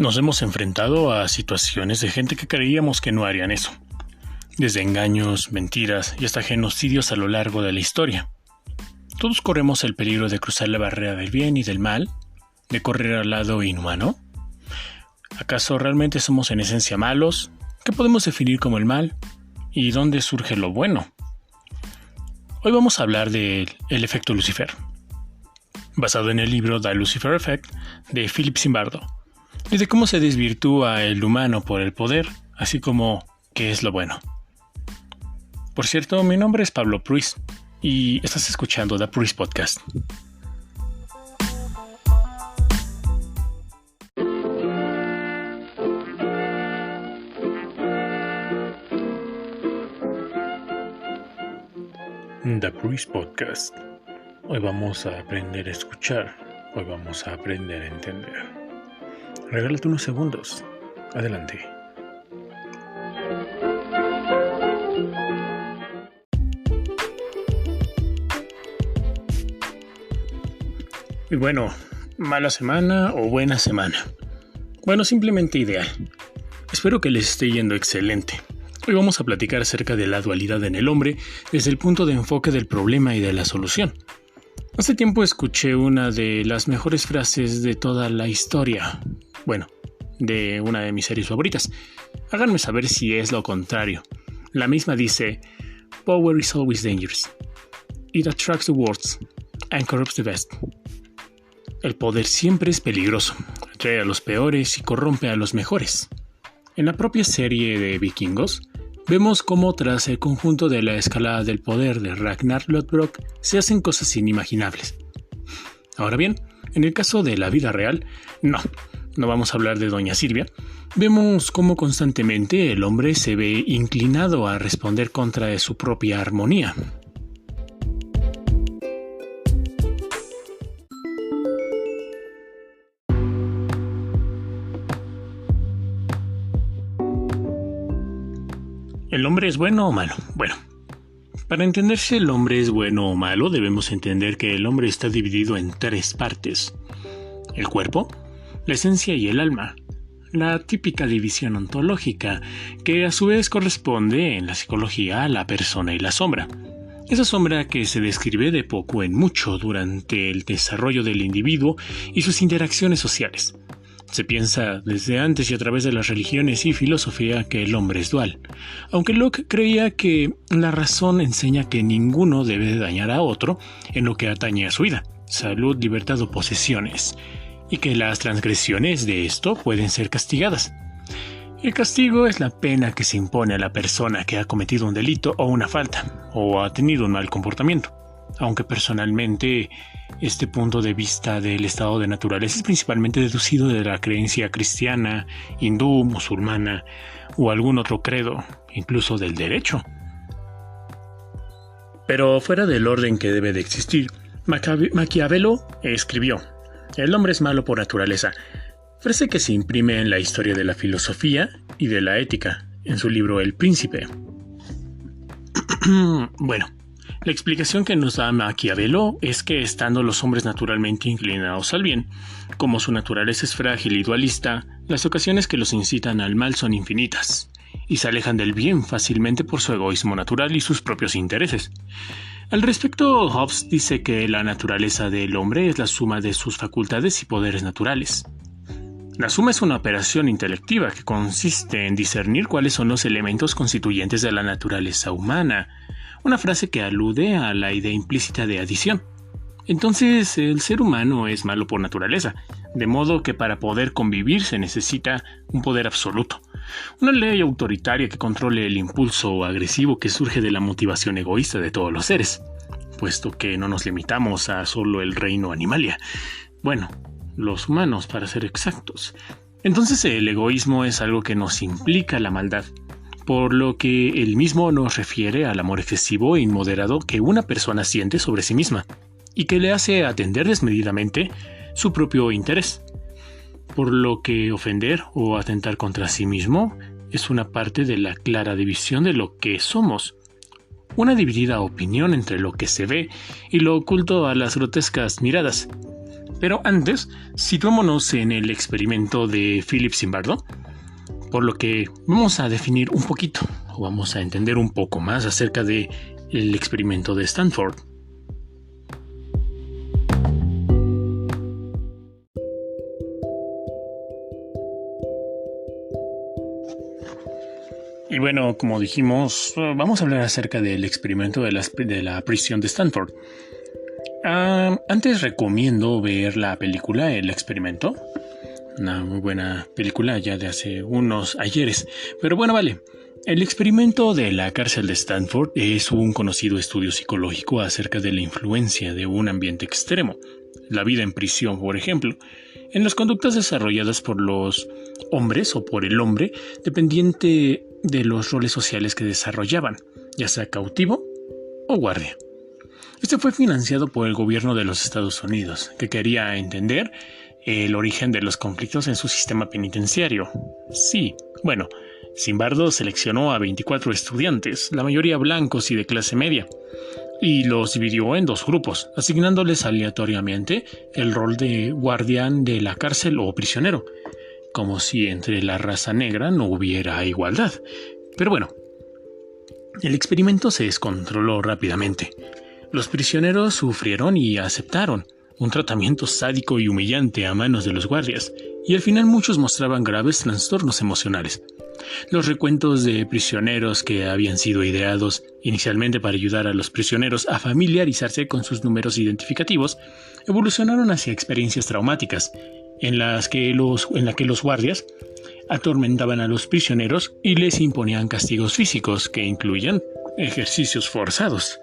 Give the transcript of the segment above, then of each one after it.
Nos hemos enfrentado a situaciones de gente que creíamos que no harían eso. Desde engaños, mentiras y hasta genocidios a lo largo de la historia. Todos corremos el peligro de cruzar la barrera del bien y del mal, de correr al lado inhumano. ¿Acaso realmente somos en esencia malos? ¿Qué podemos definir como el mal? ¿Y dónde surge lo bueno? Hoy vamos a hablar del efecto Lucifer, basado en el libro The Lucifer Effect de Philip Zimbardo, y de cómo se desvirtúa el humano por el poder, así como qué es lo bueno. Por cierto, mi nombre es Pablo Pruis y estás escuchando The Pruis Podcast. The Pruis Podcast. Hoy vamos a aprender a escuchar. Hoy vamos a aprender a entender. Regálate unos segundos. Adelante. Y bueno, mala semana o buena semana. Bueno, simplemente ideal. Espero que les esté yendo excelente. Hoy vamos a platicar acerca de la dualidad en el hombre desde el punto de enfoque del problema y de la solución. Hace tiempo escuché una de las mejores frases de toda la historia. Bueno, de una de mis series favoritas. Háganme saber si es lo contrario. La misma dice: Power is always dangerous. It attracts the worst and corrupts the best. El poder siempre es peligroso, atrae a los peores y corrompe a los mejores. En la propia serie de Vikingos, vemos cómo tras el conjunto de la escalada del poder de Ragnar Lodbrok se hacen cosas inimaginables. Ahora bien, en el caso de la vida real, no vamos a hablar de Doña Silvia. Vemos cómo constantemente el hombre se ve inclinado a responder contra de su propia armonía. ¿El hombre es bueno o malo? Bueno, para entender si el hombre es bueno o malo, debemos entender que el hombre está dividido en tres partes: el cuerpo, la esencia y el alma. La típica división ontológica, que a su vez corresponde en la psicología a la persona y la sombra. Esa sombra que se describe de poco en mucho durante el desarrollo del individuo y sus interacciones sociales. Se piensa desde antes y a través de las religiones y filosofía que el hombre es dual, aunque Locke creía que la razón enseña que ninguno debe dañar a otro en lo que atañe a su vida, salud, libertad o posesiones, y que las transgresiones de esto pueden ser castigadas. El castigo es la pena que se impone a la persona que ha cometido un delito o una falta, o ha tenido un mal comportamiento. Aunque personalmente este punto de vista del estado de naturaleza es principalmente deducido de la creencia cristiana, hindú, musulmana o algún otro credo, incluso del derecho. Pero fuera del orden que debe de existir, Maquiavelo escribió: el hombre es malo por naturaleza, frase que se imprime en la historia de la filosofía y de la ética, en su libro El Príncipe. Bueno, la explicación que nos da Maquiavelo es que, estando los hombres naturalmente inclinados al bien, como su naturaleza es frágil y dualista, las ocasiones que los incitan al mal son infinitas, y se alejan del bien fácilmente por su egoísmo natural y sus propios intereses. Al respecto, Hobbes dice que la naturaleza del hombre es la suma de sus facultades y poderes naturales. La suma es una operación intelectiva que consiste en discernir cuáles son los elementos constituyentes de la naturaleza humana, una frase que alude a la idea implícita de adición. Entonces, el ser humano es malo por naturaleza, de modo que para poder convivir se necesita un poder absoluto, una ley autoritaria que controle el impulso agresivo que surge de la motivación egoísta de todos los seres, puesto que no nos limitamos a solo el reino animalia. Bueno, los humanos, para ser exactos. Entonces, el egoísmo es algo que nos implica la maldad, por lo que el mismo nos refiere al amor excesivo e inmoderado que una persona siente sobre sí misma, y que le hace atender desmedidamente su propio interés. Por lo que ofender o atentar contra sí mismo es una parte de la clara división de lo que somos, una dividida opinión entre lo que se ve y lo oculto a las grotescas miradas. Pero antes, situémonos en el experimento de Philip Zimbardo, por lo que vamos a definir un poquito, o vamos a entender un poco más acerca del experimento de Stanford. Y bueno, como dijimos, vamos a hablar acerca del experimento de la prisión de Stanford. Antes recomiendo ver la película El Experimento. Una muy buena película ya de hace unos ayeres. Pero bueno, vale. El experimento de la cárcel de Stanford es un conocido estudio psicológico acerca de la influencia de un ambiente extremo, la vida en prisión, por ejemplo, en las conductas desarrolladas por los hombres o por el hombre, dependiente de los roles sociales que desarrollaban, ya sea cautivo o guardia. Este fue financiado por el gobierno de los Estados Unidos, que quería entender el origen de los conflictos en su sistema penitenciario. Sí, bueno, Zimbardo seleccionó a 24 estudiantes, la mayoría blancos y de clase media, y los dividió en dos grupos, asignándoles aleatoriamente el rol de guardián de la cárcel o prisionero, como si entre la raza negra no hubiera igualdad. Pero bueno, el experimento se descontroló rápidamente. Los prisioneros sufrieron y aceptaron un tratamiento sádico y humillante a manos de los guardias, y al final muchos mostraban graves trastornos emocionales. Los recuentos de prisioneros que habían sido ideados inicialmente para ayudar a los prisioneros a familiarizarse con sus números identificativos evolucionaron hacia experiencias traumáticas, en la que los guardias atormentaban a los prisioneros y les imponían castigos físicos que incluían ejercicios forzados.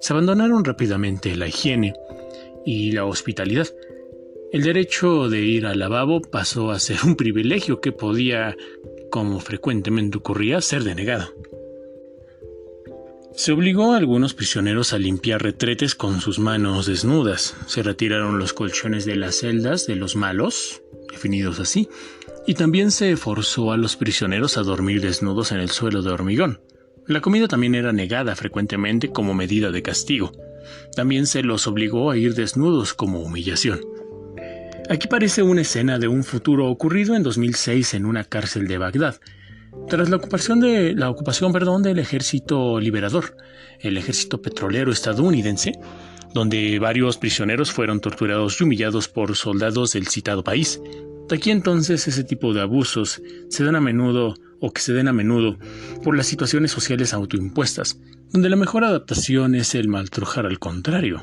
Se abandonaron rápidamente la higiene y la hospitalidad. El derecho de ir al lavabo pasó a ser un privilegio que podía, como frecuentemente ocurría, ser denegado. Se obligó a algunos prisioneros a limpiar retretes con sus manos desnudas. Se retiraron los colchones de las celdas de los malos, definidos así, y también se forzó a los prisioneros a dormir desnudos en el suelo de hormigón. La comida también era negada frecuentemente como medida de castigo. También se los obligó a ir desnudos como humillación. Aquí parece una escena de un futuro ocurrido en 2006 en una cárcel de Bagdad. Tras la ocupación del ejército liberador, el ejército petrolero estadounidense, donde varios prisioneros fueron torturados y humillados por soldados del citado país. De aquí entonces ese tipo de abusos se den a menudo por las situaciones sociales autoimpuestas, donde la mejor adaptación es el maltratar al contrario.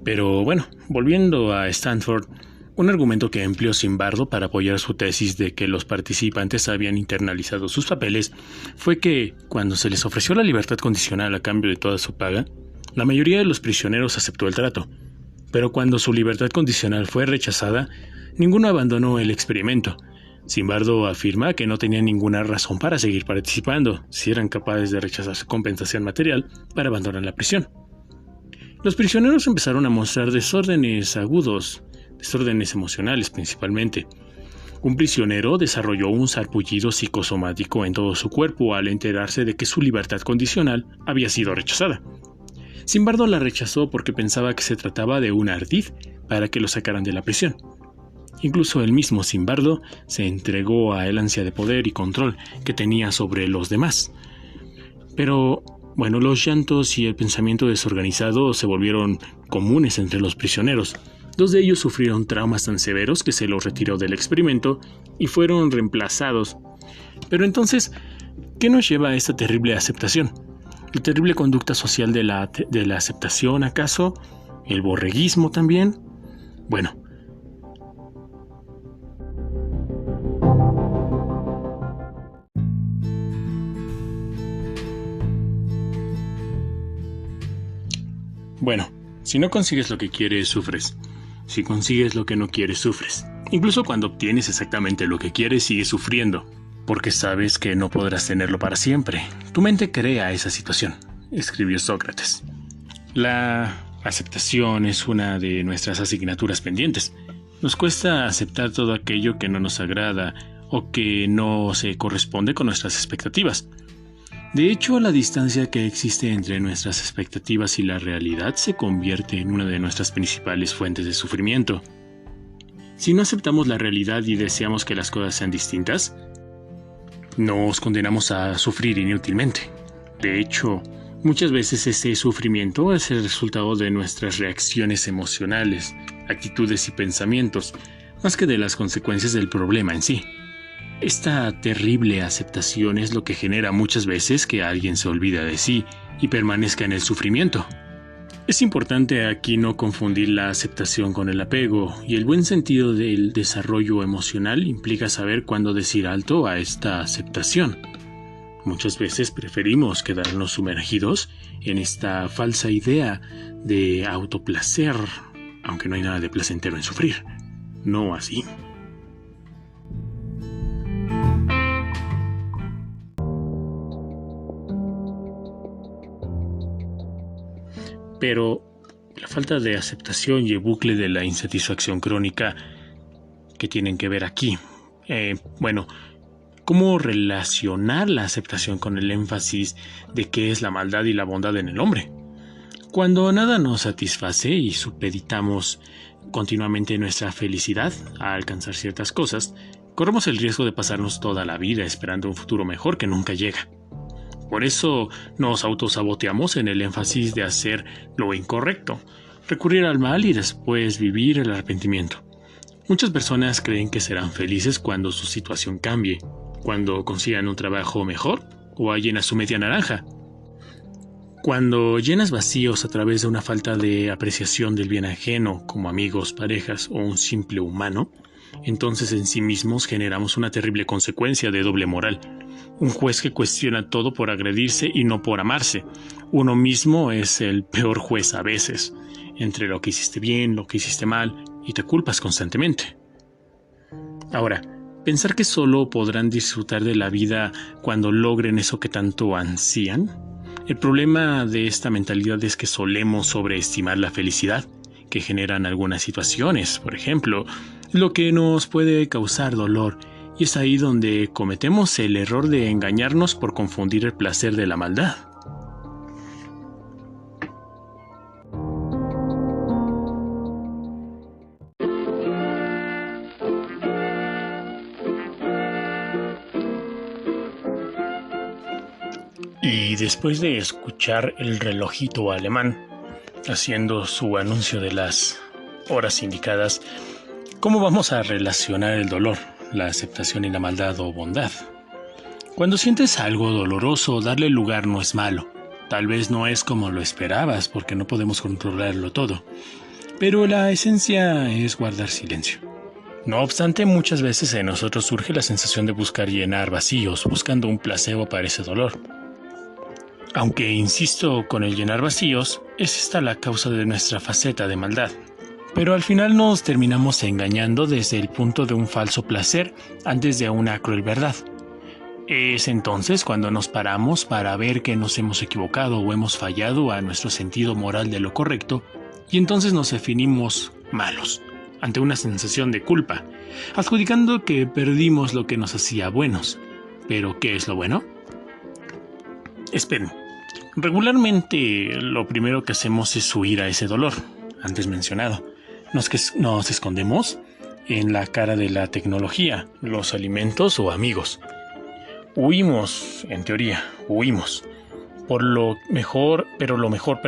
Pero bueno, volviendo a Stanford, un argumento que empleó Zimbardo para apoyar su tesis de que los participantes habían internalizado sus papeles fue que, cuando se les ofreció la libertad condicional a cambio de toda su paga, la mayoría de los prisioneros aceptó el trato. Pero cuando su libertad condicional fue rechazada, ninguno abandonó el experimento. Zimbardo afirma que no tenían ninguna razón para seguir participando si eran capaces de rechazar su compensación material para abandonar la prisión. Los prisioneros empezaron a mostrar desórdenes agudos, desórdenes emocionales principalmente. Un prisionero desarrolló un sarpullido psicosomático en todo su cuerpo al enterarse de que su libertad condicional había sido rechazada. Zimbardo la rechazó porque pensaba que se trataba de un ardid para que lo sacaran de la prisión. Incluso el mismo Zimbardo se entregó a el ansia de poder y control que tenía sobre los demás. Pero bueno, los llantos y el pensamiento desorganizado se volvieron comunes entre los prisioneros. Dos de ellos sufrieron traumas tan severos que se los retiró del experimento y fueron reemplazados. Pero entonces, ¿qué nos lleva a esta terrible aceptación? ¿La terrible conducta social de la aceptación, acaso? ¿El borreguismo también? Bueno. Bueno, si no consigues lo que quieres, sufres. Si consigues lo que no quieres, sufres. Incluso cuando obtienes exactamente lo que quieres, sigues sufriendo, porque sabes que no podrás tenerlo para siempre. Tu mente crea esa situación, escribió Sócrates. La aceptación es una de nuestras asignaturas pendientes. Nos cuesta aceptar todo aquello que no nos agrada o que no se corresponde con nuestras expectativas. De hecho, la distancia que existe entre nuestras expectativas y la realidad se convierte en una de nuestras principales fuentes de sufrimiento. Si no aceptamos la realidad y deseamos que las cosas sean distintas, nos condenamos a sufrir inútilmente. De hecho, muchas veces ese sufrimiento es el resultado de nuestras reacciones emocionales, actitudes y pensamientos, más que de las consecuencias del problema en sí. Esta terrible aceptación es lo que genera muchas veces que alguien se olvida de sí y permanezca en el sufrimiento. Es importante aquí no confundir la aceptación con el apego, y el buen sentido del desarrollo emocional implica saber cuándo decir alto a esta aceptación. Muchas veces preferimos quedarnos sumergidos en esta falsa idea de autoplacer, aunque no hay nada de placentero en sufrir. No así. Pero la falta de aceptación y el bucle de la insatisfacción crónica que tienen que ver aquí. ¿Cómo relacionar la aceptación con el énfasis de qué es la maldad y la bondad en el hombre? Cuando nada nos satisface y supeditamos continuamente nuestra felicidad a alcanzar ciertas cosas, corremos el riesgo de pasarnos toda la vida esperando un futuro mejor que nunca llega. Por eso nos autosaboteamos en el énfasis de hacer lo incorrecto, recurrir al mal y después vivir el arrepentimiento. Muchas personas creen que serán felices cuando su situación cambie, cuando consigan un trabajo mejor o hallen a su media naranja. Cuando llenas vacíos a través de una falta de apreciación del bien ajeno, como amigos, parejas o un simple humano, entonces en sí mismos generamos una terrible consecuencia de doble moral. Un juez que cuestiona todo por agredirse y no por amarse. Uno mismo es el peor juez a veces, entre lo que hiciste bien, lo que hiciste mal, y te culpas constantemente. Ahora, pensar que solo podrán disfrutar de la vida cuando logren eso que tanto ansían. El problema de esta mentalidad es que solemos sobreestimar la felicidad que generan algunas situaciones, por ejemplo, lo que nos puede causar dolor, y es ahí donde cometemos el error de engañarnos por confundir el placer de la maldad. Y después de escuchar el relojito alemán haciendo su anuncio de las horas indicadas, ¿cómo vamos a relacionar el dolor, la aceptación y la maldad o bondad? Cuando sientes algo doloroso, darle lugar no es malo. Tal vez no es como lo esperabas porque no podemos controlarlo todo, pero la esencia es guardar silencio. No obstante, muchas veces en nosotros surge la sensación de buscar llenar vacíos, buscando un placebo para ese dolor. Aunque insisto con el llenar vacíos, es esta la causa de nuestra faceta de maldad. Pero al final nos terminamos engañando desde el punto de un falso placer antes de una cruel verdad. Es entonces cuando nos paramos para ver que nos hemos equivocado o hemos fallado a nuestro sentido moral de lo correcto, y entonces nos definimos malos, ante una sensación de culpa, adjudicando que perdimos lo que nos hacía buenos. ¿Pero qué es lo bueno? Esperen, regularmente lo primero que hacemos es huir a ese dolor, antes mencionado. Nos escondemos en la cara de la tecnología, los alimentos o amigos. Huimos, en teoría, huimos. Pero lo mejor,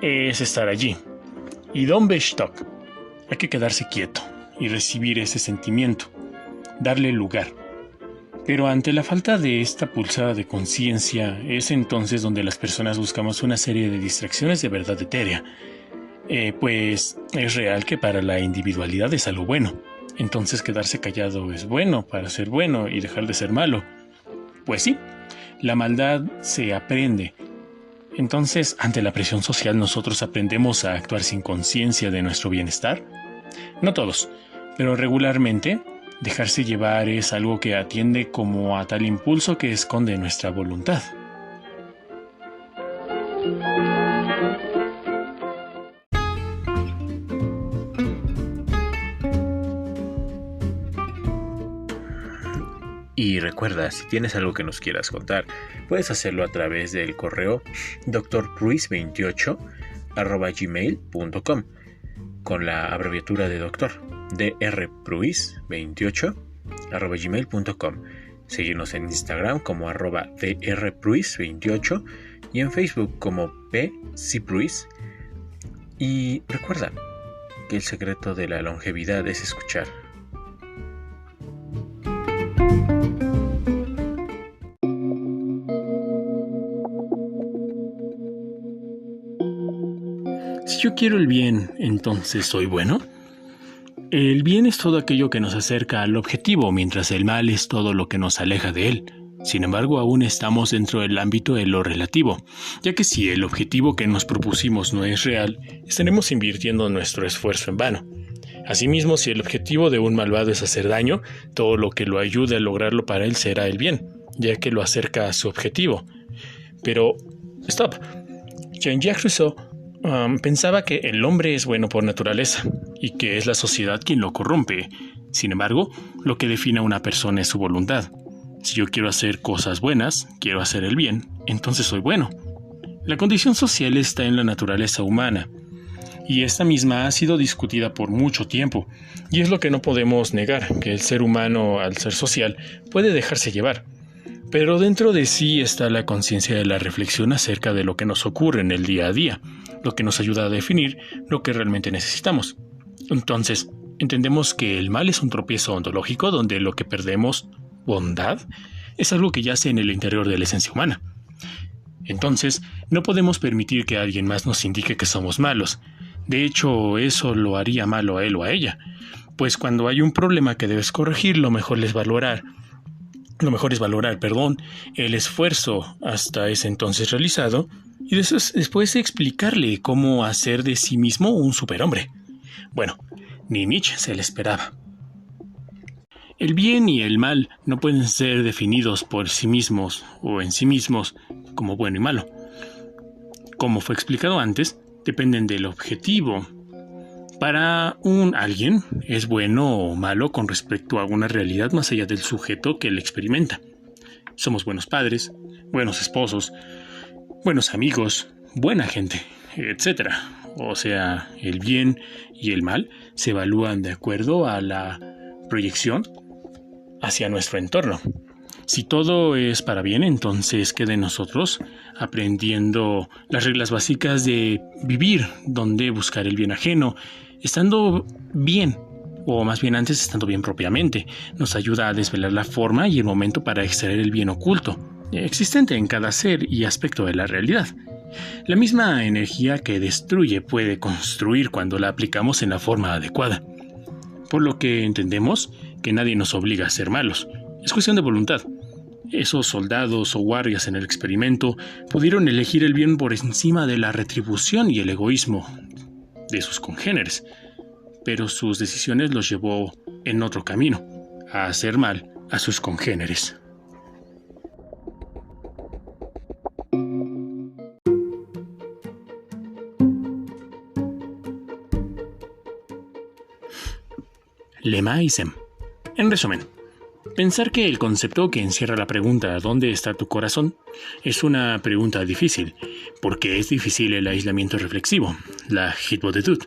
es estar allí. Y don't be stuck. Hay que quedarse quieto y recibir ese sentimiento, darle lugar. Pero ante la falta de esta pulsada de conciencia, es entonces donde las personas buscamos una serie de distracciones de verdad etérea. Pues es real que para la individualidad es algo bueno. Entonces quedarse callado es bueno para ser bueno y dejar de ser malo. Pues sí, la maldad se aprende. Entonces, ante la presión social, nosotros aprendemos a actuar sin conciencia de nuestro bienestar. No todos, pero regularmente, dejarse llevar es algo que atiende como a tal impulso que esconde nuestra voluntad. Y recuerda, si tienes algo que nos quieras contar, puedes hacerlo a través del correo drpruis28@gmail.com con la abreviatura de doctor, drpruis28@gmail.com. Seguirnos en Instagram como @drpruis28 y en Facebook como pcpruis. Y recuerda que el secreto de la longevidad es escuchar. Si yo quiero el bien, entonces ¿soy bueno? El bien es todo aquello que nos acerca al objetivo, mientras el mal es todo lo que nos aleja de él. Sin embargo, aún estamos dentro del ámbito de lo relativo, ya que si el objetivo que nos propusimos no es real, estaremos invirtiendo nuestro esfuerzo en vano. Asimismo, si el objetivo de un malvado es hacer daño, todo lo que lo ayude a lograrlo para él será el bien, ya que lo acerca a su objetivo. Pero, stop. Jean-Jacques Rousseau pensaba que el hombre es bueno por naturaleza y que es la sociedad quien lo corrompe. Sin embargo, lo que define a una persona es su voluntad. Si yo quiero hacer cosas buenas, quiero hacer el bien, entonces soy bueno. La condición social está en la naturaleza humana, y esta misma ha sido discutida por mucho tiempo, y es lo que no podemos negar, que el ser humano, al ser social, puede dejarse llevar. Pero dentro de sí está la conciencia de la reflexión acerca de lo que nos ocurre en el día a día, lo que nos ayuda a definir lo que realmente necesitamos. Entonces, entendemos que el mal es un tropiezo ontológico donde lo que perdemos, bondad, es algo que yace en el interior de la esencia humana. Entonces, no podemos permitir que alguien más nos indique que somos malos. De hecho, eso lo haría malo a él o a ella, pues cuando hay un problema que debes corregir, lo mejor es valorar el esfuerzo hasta ese entonces realizado y después explicarle cómo hacer de sí mismo un superhombre. Bueno, ni Nietzsche se le esperaba. El bien y el mal no pueden ser definidos por sí mismos o en sí mismos como bueno y malo. Como fue explicado antes, dependen del objetivo. Para alguien es bueno o malo con respecto a una realidad más allá del sujeto que le experimenta. Somos buenos padres, buenos esposos, buenos amigos, buena gente, etc. O sea, el bien y el mal se evalúan de acuerdo a la proyección hacia nuestro entorno. Si todo es para bien, entonces queda en nosotros aprendiendo las reglas básicas de vivir, donde buscar el bien ajeno, estando bien, o más bien antes estando bien propiamente, nos ayuda a desvelar la forma y el momento para extraer el bien oculto, existente en cada ser y aspecto de la realidad. La misma energía que destruye puede construir cuando la aplicamos en la forma adecuada. Por lo que entendemos que nadie nos obliga a ser malos, es cuestión de voluntad. Esos soldados o guardias en el experimento pudieron elegir el bien por encima de la retribución y el egoísmo de sus congéneres, pero sus decisiones los llevó en otro camino, a hacer mal a sus congéneres. Lema y Sem. En resumen, pensar que el concepto que encierra la pregunta ¿dónde está tu corazón? Es una pregunta difícil, porque es difícil el aislamiento reflexivo, la hitbodetud.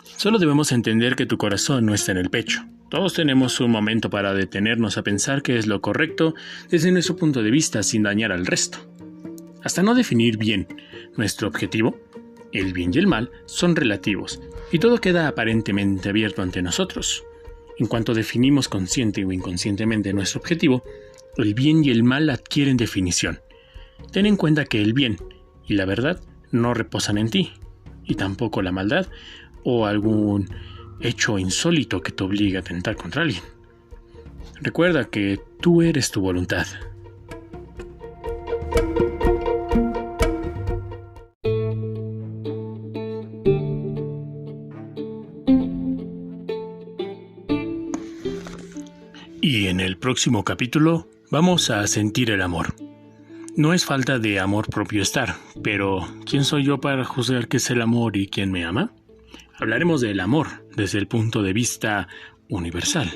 Solo debemos entender que tu corazón no está en el pecho. Todos tenemos un momento para detenernos a pensar qué es lo correcto desde nuestro punto de vista sin dañar al resto. Hasta no definir bien nuestro objetivo, el bien y el mal son relativos, y todo queda aparentemente abierto ante nosotros. En cuanto definimos consciente o inconscientemente nuestro objetivo, el bien y el mal adquieren definición. Ten en cuenta que el bien y la verdad no reposan en ti, y tampoco la maldad o algún hecho insólito que te obligue a atentar contra alguien. Recuerda que tú eres tu voluntad. Y en el próximo capítulo vamos a sentir el amor. No es falta de amor propio estar, pero ¿quién soy yo para juzgar qué es el amor y quién me ama? Hablaremos del amor desde el punto de vista universal.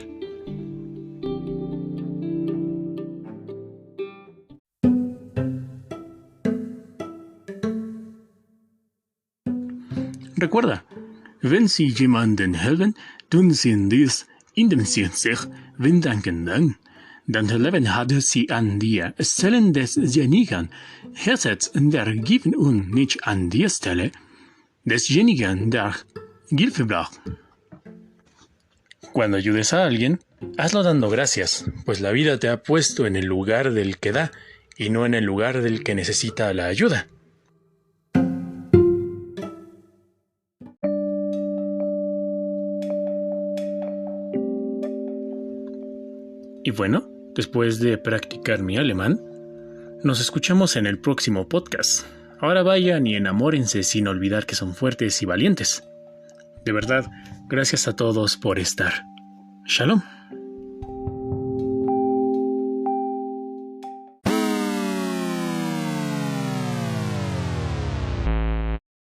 Recuerda, wenn Sie jemanden helfen, tun Sie dies, indem Sie sich bedanken. Dann leben hat Sie an die Stellen desjenigen hersetzen, der gibt und nicht an die Stelle desjenigen, der Hilfe braucht. Cuando ayudes a alguien, hazlo dando gracias, pues la vida te ha puesto en el lugar del que da y no en el lugar del que necesita la ayuda. Y bueno, después de practicar mi alemán, nos escuchamos en el próximo podcast. Ahora vayan y enamórense sin olvidar que son fuertes y valientes. De verdad, gracias a todos por estar. Shalom.